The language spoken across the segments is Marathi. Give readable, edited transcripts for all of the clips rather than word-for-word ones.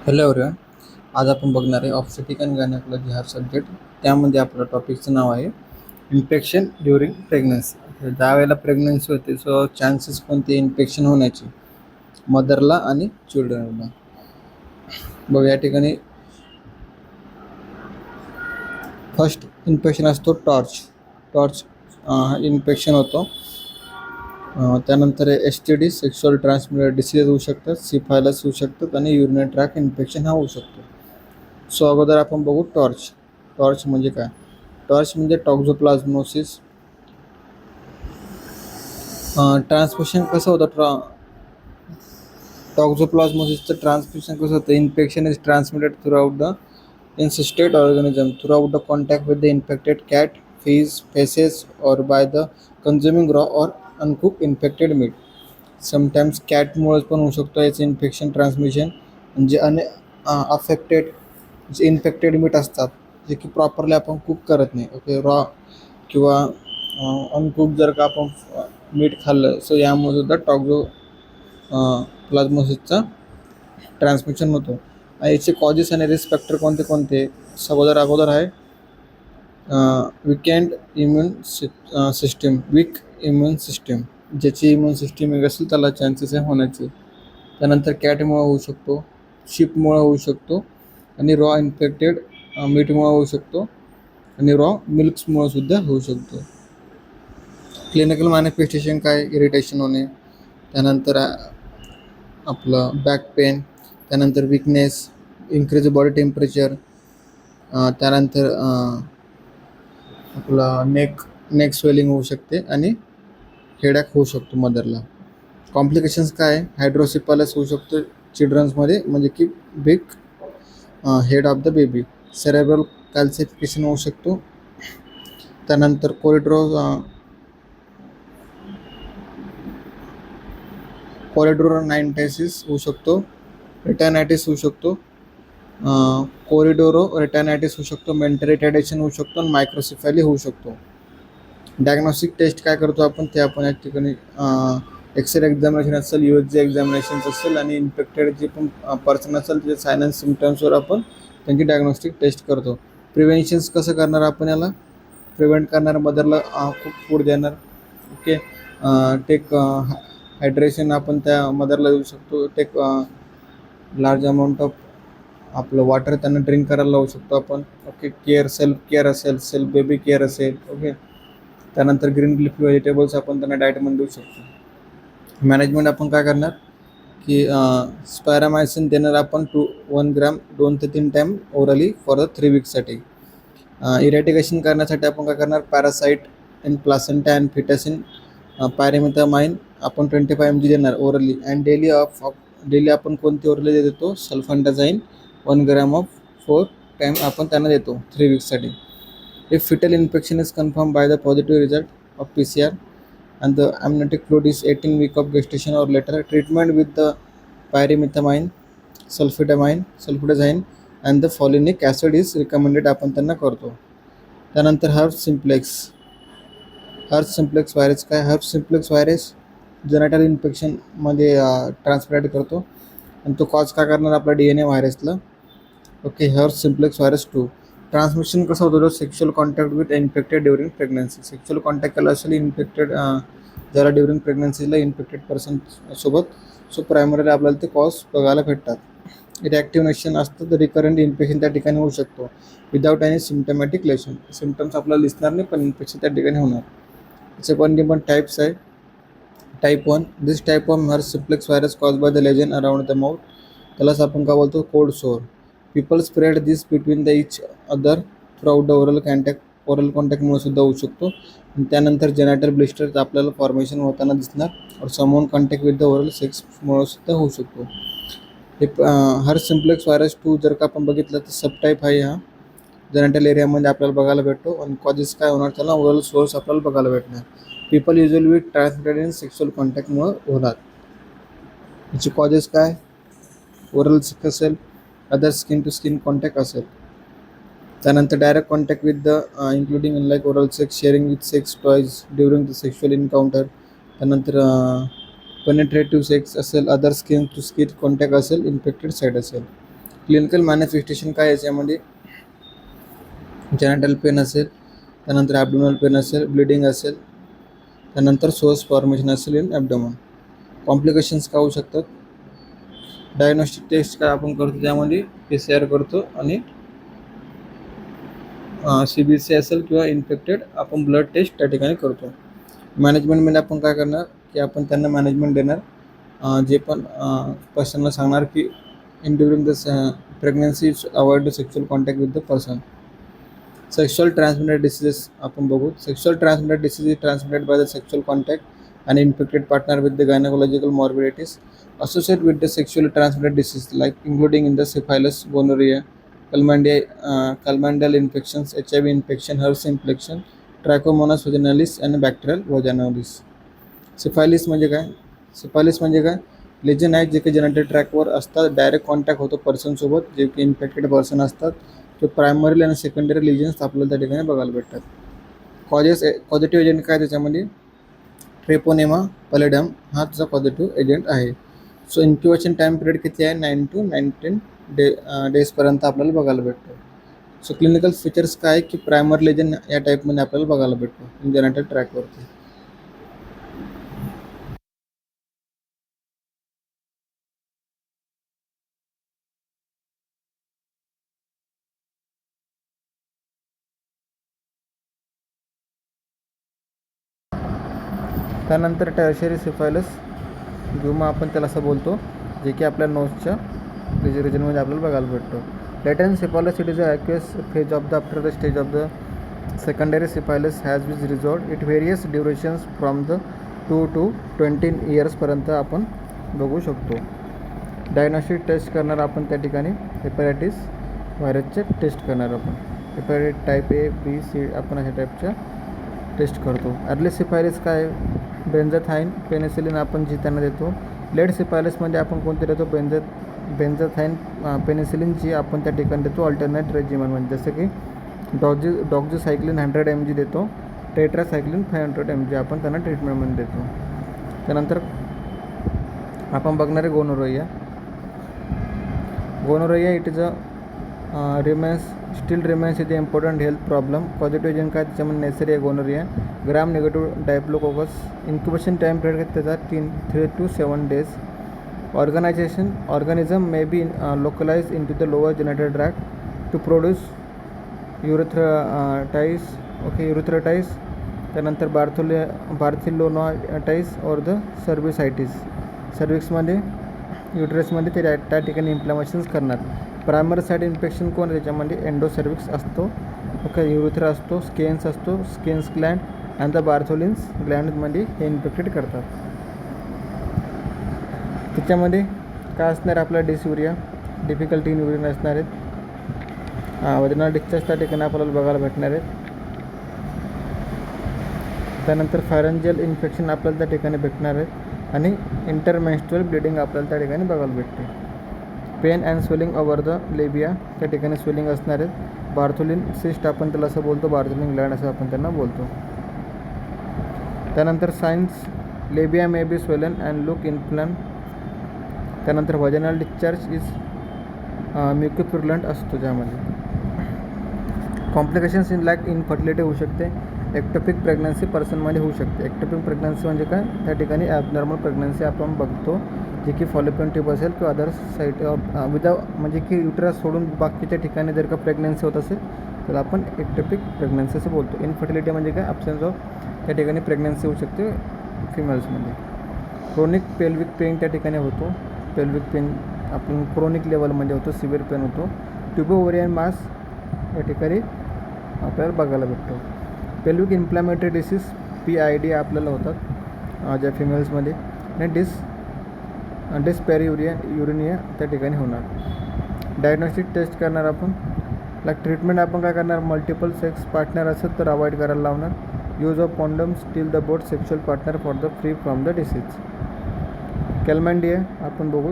Hello everyone. आज आपण बघणार आहे ऑब्स्टेटिक अँड गायनेकॉलॉजी हा सब्जेक्ट. त्यामध्ये आपलं टॉपिकचं नाव आहे इन्फेक्शन ड्युरिंग प्रेग्नन्सी. ज्या वेळेला प्रेग्नन्सी होते सो चान्सेस कोणते इन्फेक्शन होण्याचे मदरला आणि चिल्ड्रनला. बघ या ठिकाणी फर्स्ट इन्फेक्शन असतो टॉर्च इन्फेक्शन होतो. त्यानंतर STD सेक्शुअल ट्रान्समिटेड डिसीज होऊ शकतात, सिफायलस होऊ शकतात आणि युरिनरी ट्रॅक इन्फेक्शन हा होऊ शकतो. सो अगोदर आपण बघू टॉर्च म्हणजे काय. टॉर्च म्हणजे टॉक्झोप्लाझमोसिस. ट्रान्समिशन कसं होतं टॉक्झोप्लाझमोसिसचं ट्रान्समिशन कसं होतं. Infection is transmitted throughout the इन्सिस्टेड organism throughout the contact with the infected cat, fish, faces और बाय द कन्झ्युमिंग रॉ और अनकुक इन्फेक्टेड मीट. समटाईम्स कॅटमुळेच पण होऊ शकतो याचं इन्फेक्शन ट्रान्समिशन. म्हणजे अफेक्टेड जे इन्फेक्टेड मीट असतात जे की प्रॉपरली आपण कुक करत नाही, ओके, रॉ किंवा अनकुक जर का आपण मीठ खाल्लं सो यामुळे सुद्धा प्लाझ्मोसिसचा ट्रान्समिशन होतो. याचे कॉजेस आणि रिस्क फॅक्टर कोणते कोणते. अगोदर आहे वीक इम्युन सिस्टीम. ज्याची इम्युन सिस्टीम एक असेल त्याला चान्सेस आहे होण्याचे. त्यानंतर कॅटमुळं होऊ शकतो, शिपमुळं होऊ शकतो आणि रॉ इन्फेक्टेड मीटमुळं होऊ शकतो आणि रॉ मिल्क्समुळं सुद्धा होऊ शकतो. क्लिनिकल मॅनिफेस्टेशन काय, इरिटेशन होणे, त्यानंतर आपलं बॅक पेन, त्यानंतर विकनेस, इन्क्रीज बॉडी टेम्परेचर, त्यानंतर आपलं नेक स्वेलिंग होऊ शकते आणि हेडॅक होऊ शकतो मदरला. कॉम्प्लिकेशन्स काय, हायड्रोसिपालस होऊ शकतो चिल्ड्रन्समध्ये, म्हणजे की big head of the baby. Cerebral calcification होऊ शकतो. त्यानंतर कोरिडोरायनायटिस होऊ शकतो, रेटायनायटिस होऊ शकतो, रेटायनायटिस होऊ शकतो, मेंटल रिटार्डेशन होऊ शकतो आणि मायक्रोसिफॅली होऊ शकतो. डायग्नॉस्टिक टेस्ट काय करतो आपण ते आपण या ठिकाणी एक्सरे एक्झामिनेशन असेल, USG एक्झामिनेशन असेल आणि इन्फेक्टेड जे पण पर्सन असेल त्याचे साइन अँड सिम्टम्सवर आपण त्यांची डायग्नॉस्टिक टेस्ट करतो. प्रिव्हेन्शन्स कसं करणार आपण याला, प्रिव्हेंट करणार मदरला खूप फूड देणार, ओके, टेक हायड्रेशन आपण त्या मदरला देऊ शकतो. टेक लार्ज अमाऊंट ऑफ आपलं वॉटर त्यांना ड्रिंक करायला लावू शकतो आपण, ओके. सेल्फ केअर असेल, सेल्फ बेबी केअर असेल, ओके. त्यानंतर ग्रीन लिफी व्हेजिटेबल्स आपण त्यांना डाएटमध्ये देऊ शकतो. मॅनेजमेंट आपण काय करणार की स्पॅरामायसिन देणार आपण 1 ग्रॅम 2 ते 3 टाईम ओरली फॉर 3 वीक्ससाठी. इरॅटिकेशन करण्यासाठी आपण काय करणार, parasite in placenta and fetus in pyrimethamine आपण 25 mg देणार ओरली. अँड डेली आपण कोणती ओरली देतो, सल्फांडाझाईन 1 ग्रॅम ऑफ 4 टाईम आपण त्यांना देतो 3 वीक्ससाठी. If fetal infection is confirmed by the positive result of PCR and the amniotic fluid is 18 weeks of gestation or later, treatment with the pyrimethamine, sulfidazine and the folinic acid is recommended आपण त्यांना करतो. त्यानंतर हर्प्स सिम्प्लेक्स व्हायरस काय, हर्प्स सिम्प्लेक्स व्हायरस जेनेटल इन्फेक्शनमध्ये ट्रान्समिट करतो आणि तो कॉज काय करणार आपला DNA व्हायरसला, okay. Herpes simplex virus 2 transmission कसं होतं, sexual contact with infected during pregnancy. Sexual contact केला असेल इन्फेक्टेड ज्याला ड्युरिंग प्रेग्नन्सीला इन्फेक्टेड पर्सन सोबत, सो प्रायमरीला आपल्याला ते कॉज बघायला भेटतात. रिॲक्टिव्ह असतं तर रिकरंट इन्फेक्शन त्या ठिकाणी होऊ शकतो विदाउट एनी सिम्टमॅटिक लेशन. सिम्टम्स आपल्याला दिसणार नाही पण इन्फेक्शन त्या ठिकाणी होणार. याचे पण टाईप्स आहे. Type 1, this type of herpes simplex virus cause by the lesion around the mouth, त्यालाच आपण काय बोलतो cold sore. People spread this between the each other throughout the oral कॉन्टॅक्टमुळे सुद्धा होऊ शकतो. आणि त्यानंतर जेनेटल ब्लिस्टर आपल्याला फॉर्मेशन होताना दिसणार और समोन कॉन्टॅक्ट विथ द ओरल सेक्समुळे सुद्धा होऊ शकतो. हे हर्प्स सिम्प्लेक्स व्हायरस 2 जर का आपण बघितलं तर सबटाईप आहे. हा जेनेटल एरियामध्ये आपल्याला बघायला भेटतो आणि कॉजेस काय होणार त्याला ओरल सोर्स आपल्याला बघायला भेटणार. People usually transmitted in sexual कॉन्टॅक्टमुळे होणार. याचे कॉजेस काय, ओरल सेक्स असेल, other skin to skin contact असेल, त्यानंतर direct contact with the including like oral sex, sharing with sex toys during the sexual encounter, त्यानंतर पेनिट्रेटिव्ह सेक्स असेल, other skin to skin contact असेल, इन्फेक्टेड साईट असेल. क्लिनिकल मॅनिफेस्टेशन काय याच्यामध्ये जेनाटल पेन असेल, त्यानंतर ॲब्डोमिनल पेन असेल, ब्लिडिंग असेल, त्यानंतर सोर्स फॉर्मेशन असेल इन ॲब्डोमन. कॉम्प्लिकेशन्स काय होऊ शकतात. डायग्नोस्टिक टेस्ट काय आपण करतो त्यामध्ये PCR करतो आणि CBC असेल किंवा इन्फेक्टेड आपण ब्लड टेस्ट त्या ठिकाणी करतो. मॅनेजमेंटमध्ये आपण काय करणार की आपण त्यांना मॅनेजमेंट देणार, जे पण पर्सनला सांगणार की in during the pregnancy avoid the sexual contact with the person. Sexual transmitted diseases आपण बघू. Sexual transmitted disease is transmitted by the sexual contact and infected partner with the gynecological morbidities associated with the sexually transmitted disease like including in the syphilis, gonorrhea, chlamydial infections, HIV infection, HERS infection, Trichomonas vaginalis and bacterial vaginosis. सिफायलिस म्हणजे काय. सिफायलिस म्हणजे काय, लेजन आहेत जे की जेनेटल ट्रॅकवर असतात, डायरेक्ट कॉन्टॅक्ट होतो पर्सनसोबत जे की इन्फेक्टेड पर्सन असतात. ते प्रायमरी आणि सेकंडरी लिजन्स आपल्याला त्या ठिकाणी बघायला भेटतात. पॉझिटिव्ह एजंट काय त्याच्यामध्ये ट्रेपोनेमा पॅलिडम हा त्याचा पॉझिटिव्ह एजंट आहे. सो इन्क्युबेशन टाईम पिरियड किती आहे, 9 to 19 डेजपर्यंत आपल्याला बघायला भेटतो. सो क्लिनिकल फीचर्स काय की प्रायमरी लेजन या टाईपमध्ये आपल्याला बघायला भेटतो जेनेटल ट्रॅकवरती. त्यानंतर टर्शरी सिफायलस ग्युमा आपण त्याला असं बोलतो, जे की आपल्या नोजच्या रिजनमध्ये आपल्याला बघायला भेटतो. Latent syphilis it is a aqueous phase of the after the stage of the secondary syphilis has which resolved. It various durations from the 2 to 20 इयर्सपर्यंत आपण बघू शकतो. डायग्नोस्टिक टेस्ट करणार आपण त्या ठिकाणी हेपॅटायटिस व्हायरसचे टेस्ट करणार आपण. Hepatitis type A, B, C आपण अशा टाईपच्या टेस्ट करतो. अर्ली सिफायलिस काय, बेन्झाथाईन पेनिसिलिन आपण जी त्यांना देतो. लेट सिफायलिसमध्ये आपण कोणते देतो, बेन्झाथाईन पेनिसिलिन जी आपण त्या ठिकाणी देतो अल्टरनेट रेजिमेंटमध्ये, जसं की डॉक्झीसायक्लिन 100 mg देतो, टेट्रासायक्लिन 500 mg आपण त्यांना ट्रीटमेंटमध्ये देतो. त्यानंतर आपण बघणार आहे gonorrhoea. Gonorrhoea it is a still remains is the important health problem. Positive agent काय त्याच्यामध्ये Neisseria gonorrhoeae, gram negative diplococcus. Incubation time period त्याचा 3 to 7 days. Organism may be localize in to the lower genital tract to produce urethritis. त्यानंतर बार्थिलोनाटाईस और द सर्विसायटिस. सर्विक्समध्ये युट्रसमध्ये ते त्या ठिकाणी इन्फ्लॅमेशन्स करणार. प्रायमरी साईड इन्फेक्शन कोण त्याच्यामध्ये एंडोसर्विक्स असतो, युरेथ्रा असतो, स्केन्स असतो, स्केन्स ग्लँड आणि द बार्थोलिन्स ग्लँडमध्ये हे इन्फेक्टेड करतात. त्याच्यामध्ये काय असणार आपला डिसयुरिया, डिफिकल्टी इन युरिन असणार आहेत. वजनाला डिस्चार्ज त्या ठिकाणी आपल्याला बघायला भेटणार आहेत. त्यानंतर फॅरेंजियल इन्फेक्शन आपल्याला त्या ठिकाणी भेटणार आहेत आणि इंटरमेन्स्ट्रुअल ब्लिडिंग आपल्याला त्या ठिकाणी बघायला भेटते. Pain and swelling over the labia त्या ठिकाणी स्वेलिंग असणार आहेत. बार्थोलिन सिस्ट आपण त्याला असं बोलतो, बार्थोलिन ग्लँड असं आपण त्यांना बोलतो. त्यानंतर signs labia may be swollen and look inflamed. त्यानंतर वजनल डिस्चार्ज इज म्युकोप्युरलंट असतो ज्यामध्ये. कॉम्प्लिकेशन्स इन लाईक इनफर्टिलिटी होऊ शकते. एक्टोपिक प्रेग्नन्सी पर्सनमध्ये होऊ शकते. एक्टोपिक प्रेग्नन्सी म्हणजे काय, त्या ठिकाणी ॲबनॉर्मल प्रेग्नन्सी आपण बघतो, जे की फॉलोपियन ट्यूब असेल किंवा अदर साईट म्हणजे की युटरस सोडून बाकीच्या ठिकाणी जर का प्रेग्नन्सी होत असेल तर आपण एक्टोपिक प्रेग्नन्सी असं बोलतो. इनफर्टिलिटी म्हणजे काय, ॲब्सेन्स ऑफ त्या ठिकाणी प्रेग्नन्सी होऊ शकते फिमेल्समध्ये. क्रोनिक पेल्विक पेन त्या ठिकाणी होतो. पेल्विक पेन आपण क्रोनिक लेवलमध्ये होतो, सिव्हिअर पेन होतो. ट्युबो ओव्हरियन मास या ठिकाणी आपल्याला बघायला भेटतो. पेल्विक इन्फ्लॅमेटरी डिसीज PID आपल्याला होतात ज्या फिमेल्समध्ये. आणि युरिनिया त्या ठिकाणी होणार. डायग्नोस्टिक टेस्ट करणार आपण. लाईक ट्रीटमेंट आपण काय करणार, मल्टिपल सेक्स पार्टनर असेल तर अवॉइड करायला लावणार. Use of condoms till the both sexual partner for the free from the disease. Chlamydia आपण बघू.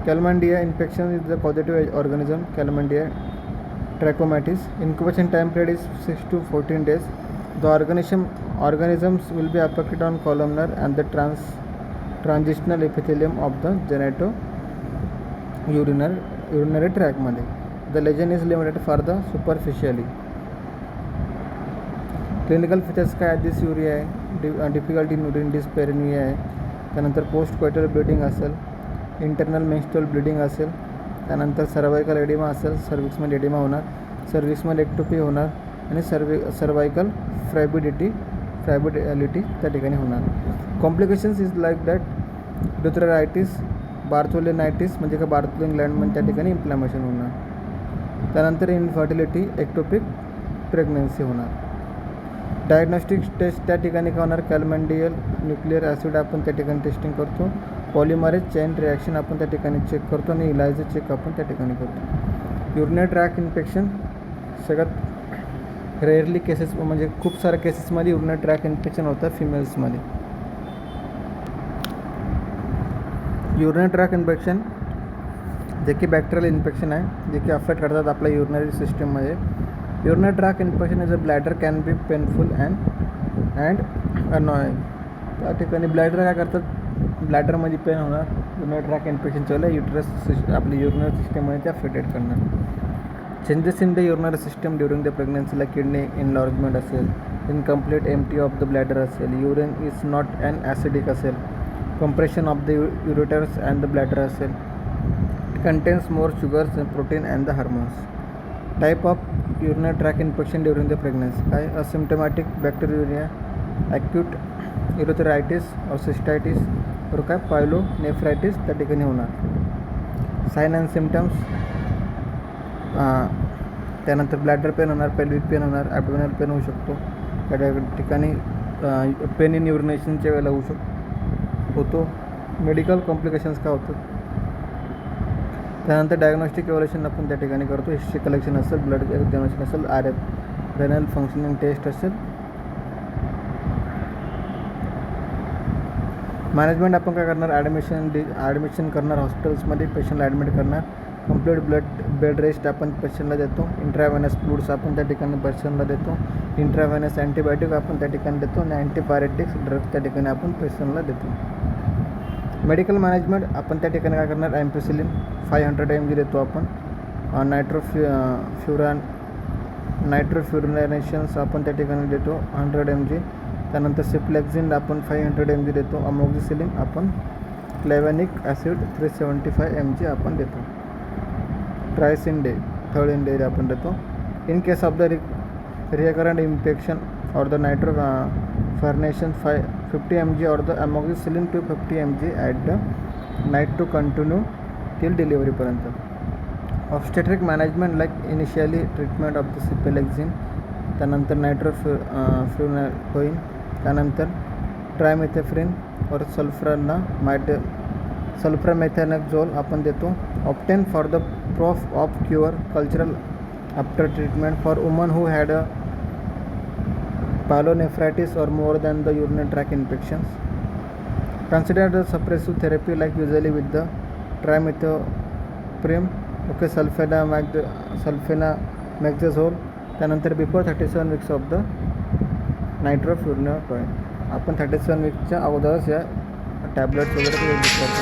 Chlamydia infection is the positive organism chlamydia trachomatis. Incubation time period is 6 to 14 days. The organisms will be affected on columnar and the transitional epithelium of the genitourinary urinary ट्रॅकमध्ये. The lesion is limited for the superficially. Clinical features काय आहेत? डिसयुरिया आहे, डिफिकल्टी इन युरिन, डिस्पेरेनिया आहे, त्यानंतर पोस्ट कोयटल ब्लिडिंग असेल, इंटरनल मेन्स्ट्रुअल ब्लिडिंग असेल, त्यानंतर सर्वायकल एडिमा असेल, सर्विक्समध्ये एडिमा होणार, सर्विक्समध्ये एक्टोपी होणार आणि सर्वायकल फ्रॅबिलिटी त्या ठिकाणी होणार. कॉम्प्लिकेशन्स इज लाईक दॅट ड्युथेरायटिस, बार्थोलेनायटिस म्हणजे का बार्थोलिन ग्लँडमध्ये त्या ठिकाणी इन्फ्लॅमेशन होणार. त्यानंतर इनफर्टिलिटी, एक्टोपिक प्रेग्नन्सी होणार. डायग्नोस्टिक टेस्ट त्या ठिकाणी काय होणार? कॅल्मँडियल न्यूक्लियर ॲसिड आपण त्या ठिकाणी टेस्टिंग करतो, पॉलिमरेज चेन रिॲक्शन आपण त्या ठिकाणी चेक करतो आणि इलायझा चेक आपण त्या ठिकाणी करतो. युरिनरी ट्रॅक इन्फेक्शन सगळ्यात रेअरली केसेस म्हणजे खूप साऱ्या केसेसमध्ये युरिनरी ट्रॅक इन्फेक्शन होतं फिमेल्समध्ये. युरिनरी ट्रॅक इन्फेक्शन जे की बॅक्टेरियल इन्फेक्शन आहे, जे की अफेक्ट करतात आपल्या युरिनरी सिस्टममध्ये. Urinary tract infection is a bladder can be painful and annoying. त्या ठिकाणी ब्लॅडर काय करतात? ब्लॅडरमध्ये पेन होणार. युरिनरी ट्रॅक इन्फेक्शनच्या वेळेला आपली युरिनरी सिस्टममध्ये ते अफेक्टेड करणार. Changes in the urinary system during the प्रेग्नन्सीला किडनी इनलॉर्जमेंट असेल, incomplete empty of the bladder असेल, urine is not an acidic असेल, compression of the ureters and the bladder असेल, it contains more sugars and protein and the hormones. Type of urinary tract infection during the pregnancy काय? asymptomatic bacteriuria, acute urethritis or cystitis और काय pyelonephritis त्या ठिकाणी होणार. साइन अँड सिम्टम्स त्यानंतर ब्लॅडर पेन होणार, पेल्विक पेन होणार, ॲबडोमिनल पेन होऊ शकतो. त्या ठिकाणी पेन इन युरिनेशनच्या वेळेला होतो. मेडिकल कॉम्प्लिकेशन्स काय होतात? त्यानंतर डायग्नोस्टिक इव्हॅल्युएशन आपण त्या ठिकाणी करतो. हिस्ट्री कलेक्शन असेल, ब्लड एक्झामिनेशन असेल, रेनल फंक्शनिंग टेस्ट असेल. मॅनेजमेंट आपण काय करणार? ॲडमिशन करणार हॉस्पिटल्समध्ये, पेशंटला ॲडमिट करणार. कंप्लीट बेड रेस्ट आपण पेशंटला देतो. इंट्राव्हेनस फ्लूइड्स आपण त्या ठिकाणी पेशंटला देतो. इंट्राव्हेनस अँटीबायोटिक आपण त्या ठिकाणी देतो आणि अँटीपायरेटिक्स ड्रग त्या ठिकाणी आपण पेशंटला देतो. मेडिकल मॅनेजमेंट आपण त्या ठिकाणी काय करणार? ॲम्पिसिलिन 500 mg देतो आपण. नायट्रोफ्युरिनेशन्स आपण त्या ठिकाणी देतो 100 mg. त्यानंतर सिप्लेक्झिन आपण 500 mg देतो. अमोक्झिसिलिन आपण क्लेव्हॅनिक ॲसिड 375 mg आपण देतो. ट्रायसिन डे 3rd in day आपण देतो. In case of the recurrent infection or the nitrofuranation 50 mg or the amoxicillin to 50 mg at the night to continue till delivery पर्यंत. Obstetric management like initially treatment of the सिप्लेक्झिन, त्यानंतर नायट्रोफ्युरॅनोइन, त्यानंतर ट्रायमेथेफ्रिन और सल्फ्रामेथॅनॅक्झोल आपण देतो. Obtain for the proof of cure cultural after treatment for woman who had a pyelonephritis or more than the urinary tract infections. Consider the suppressive therapy like usually with the trimethoprim, okay, sulfenamexazole. त्यानंतर बिफोर 37 weeks ऑफ द नायट्रोफ्युरॅनोइन आपण 37 weeksच्या अगोदरच या टॅबलेट्स वगैरे यूज करतो.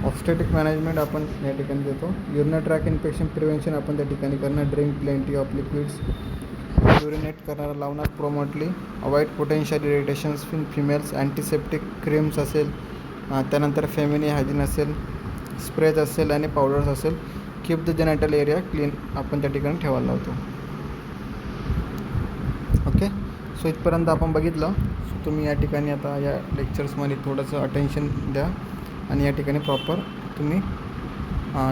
ऑब्स्टेटिक मॅनेजमेंट आपण या ठिकाणी देतो. युरिनरी ट्रॅक इन्फेक्शन प्रिव्हेन्शन आपण त्या ठिकाणी करणार. Drink plenty of liquids, urinate करणारा लावणार promptly. Avoid potential irritations in females. Antiseptic creams असेल, त्यानंतर फेमिनी हायजीन असेल, स्प्रेज असेल आणि पावडर्स असेल. कीप द जेनायटल एरिया क्लीन आपण त्या ठिकाणी ठेवायला लावतो. ओके, सो इथपर्यंत आपण बघितलं. सो तुम्ही या ठिकाणी आता या लेक्चर्समध्ये थोडंसं अटेन्शन द्या आणि या ठिकाणी प्रॉपर तुम्ही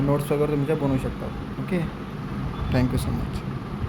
नोट्स वगैरे तुमच्या बनवू शकता. Okay, thank you so much.